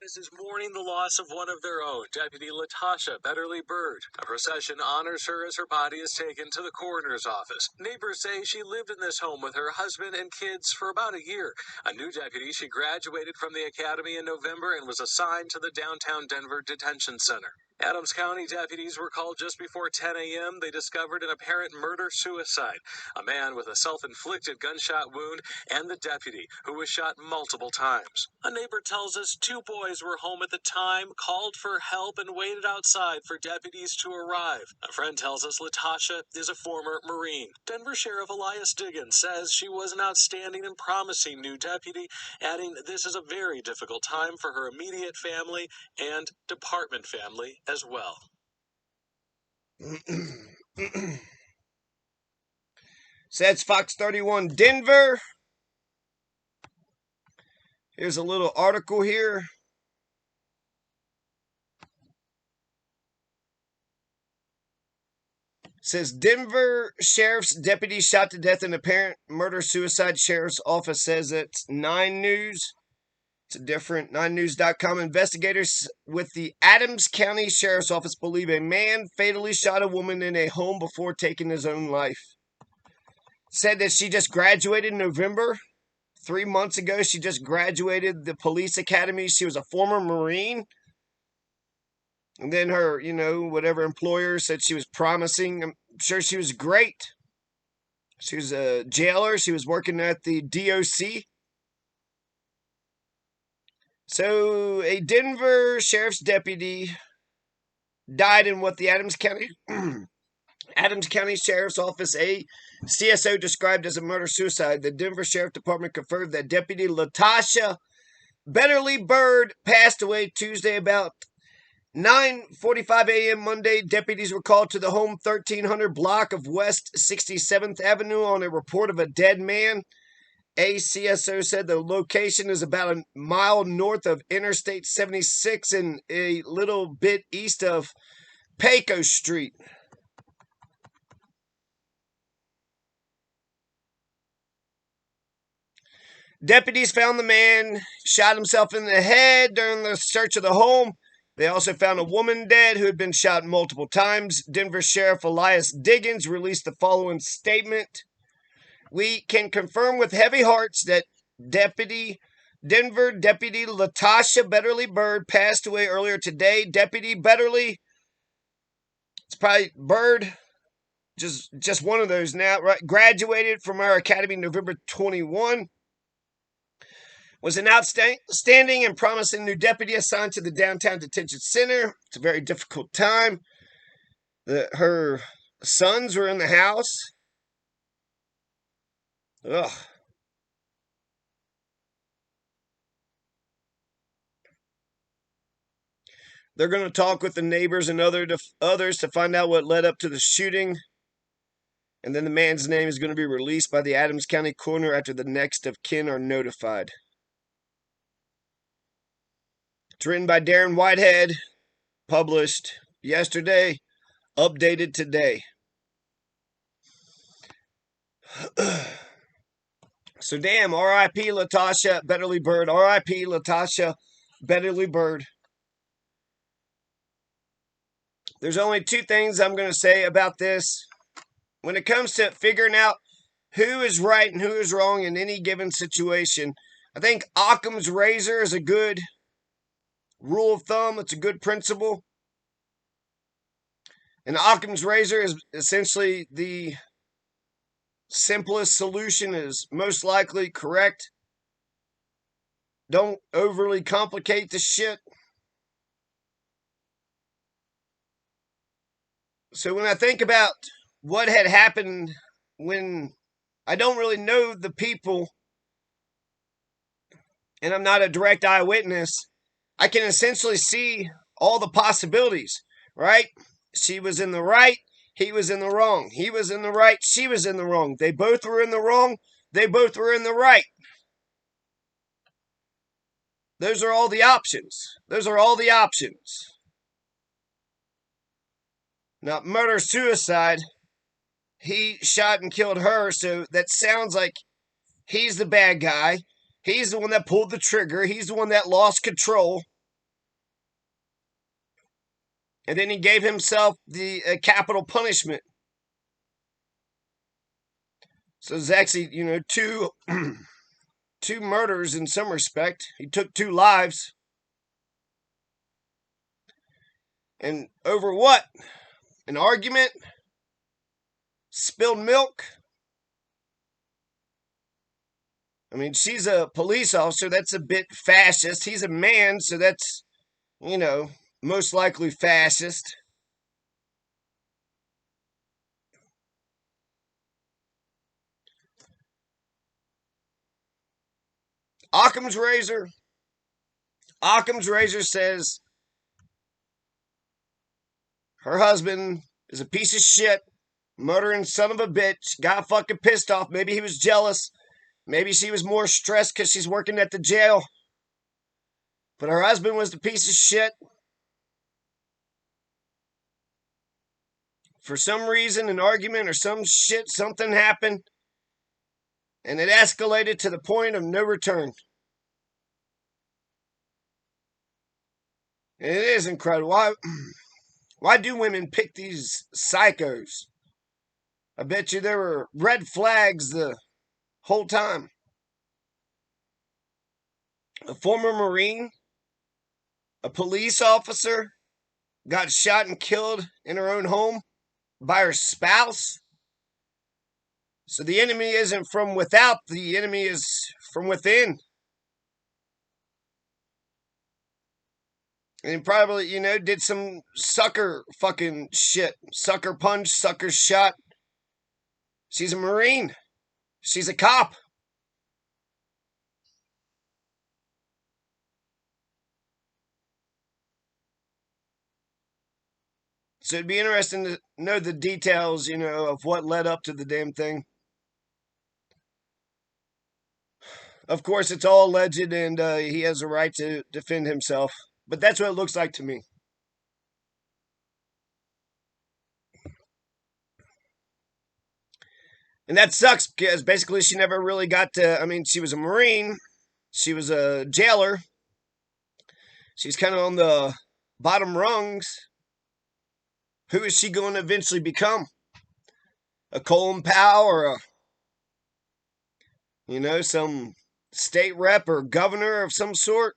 Is mourning the loss of one of their own, Deputy Latasha Betterly-Byrd. A procession honors her as her body is taken to the coroner's office. Neighbors say she lived in this home with her husband and kids for about a year. A new deputy, she graduated from the academy in November and was assigned to the downtown Denver detention center. Adams County deputies were called just before 10 a.m. They discovered an apparent murder-suicide. A man with a self-inflicted gunshot wound and the deputy, who was shot multiple times. A neighbor tells us two boys were home at the time, called for help, and waited outside for deputies to arrive. A friend tells us Latasha is a former Marine. Denver Sheriff Elias Diggins says she was an outstanding and promising new deputy, adding this is a very difficult time for her immediate family and department family as well. Says Fox 31 Denver. Here's a little article here. It says Denver Sheriff's deputy shot to death in apparent murder-suicide. Sheriff's office says it's 9 News. It's a different 9news.com. Investigators with the Adams County Sheriff's Office believe a man fatally shot a woman in a home before taking his own life. Said that she just graduated in November. 3 months ago, she just graduated the police academy. She was a former Marine. And then her, whatever employer said she was promising. I'm sure she was great. She was a jailer. She was working at the DOC. So, a Denver Sheriff's deputy died in what the Adams County Sheriff's Office, a CSO, described as a murder-suicide. The Denver Sheriff Department confirmed that Deputy Latasha Betterly-Byrd passed away Tuesday about 9:45 a.m. Monday. Deputies were called to the home 1300 block of West 67th Avenue on a report of a dead man. A CSO said the location is about a mile north of Interstate 76 and a little bit east of Paco Street. Deputies found the man shot himself in the head during the search of the home. They also found a woman dead who had been shot multiple times. Denver Sheriff Elias Diggins released the following statement. We can confirm with heavy hearts that Denver Deputy Latasha Betterly-Byrd passed away earlier today. Deputy Betterly, it's probably Bird, just one of those now, right? Graduated from our academy November 21. Was an outstanding and promising new deputy assigned to the downtown detention center. It's a very difficult time. Her sons were in the house. Ugh. They're going to talk with the neighbors and others to find out what led up to the shooting. And then the man's name is going to be released by the Adams County coroner after the next of kin are notified. It's written by Darren Whitehead, published yesterday, updated today. So damn, R.I.P. Latasha Betterly-Byrd, R.I.P. Latasha Betterly-Byrd. There's only 2 things I'm going to say about this. When it comes to figuring out who is right and who is wrong in any given situation, I think Occam's razor is a good rule of thumb. It's a good principle. And Occam's razor is essentially the simplest solution is most likely correct. Don't overly complicate the shit. So when I think about what had happened when I don't really know the people and I'm not a direct eyewitness, I can essentially see all the possibilities, right? She was in the right, he was in the wrong. He was in the right, she was in the wrong. They both were in the wrong, they both were in the right. Those are all the options. Those are all the options. Now, murder-suicide, he shot and killed her, so that sounds like he's the bad guy. He's the one that pulled the trigger. He's the one that lost control. And then he gave himself the capital punishment. So it's actually, two two murders in some respect. He took 2 lives. And over what? An argument? Spilled milk? I mean, she's a police officer. That's a bit fascist. He's a man, so that's, most likely fascist. Occam's razor. Occam's razor says her husband is a piece of shit, murdering son of a bitch, got fucking pissed off. Maybe he was jealous. Maybe she was more stressed because she's working at the jail. But her husband was the piece of shit. For some reason, an argument or some shit, something happened. And it escalated to the point of no return. And it is incredible. Why do women pick these psychos? I bet you there were red flags the whole time. A former Marine, a police officer, got shot and killed in her own home by her spouse. So the enemy isn't from without, the enemy is from within. And probably, did some sucker fucking shit. Sucker punch, sucker shot. She's a Marine. She's a cop. So it'd be interesting to know the details, of what led up to the damn thing. Of course, it's all alleged, and he has a right to defend himself. But that's what it looks like to me. And that sucks because basically she never really got to. I mean, she was a Marine, she was a jailer. She's kind of on the bottom rungs. Who is she going to eventually become? A Colin Powell or some state rep or governor of some sort?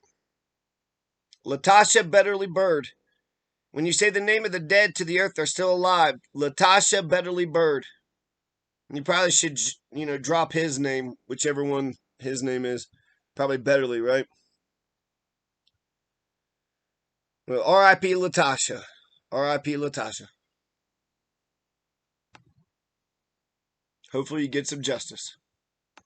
Latasha Betterly-Byrd. When you say the name of the dead to the earth, they're still alive. Latasha Betterly-Byrd. You probably should, drop his name, whichever one his name is. Probably Betterly, right? Well, R.I.P. Latasha. R.I.P. Latasha. Hopefully you get some justice.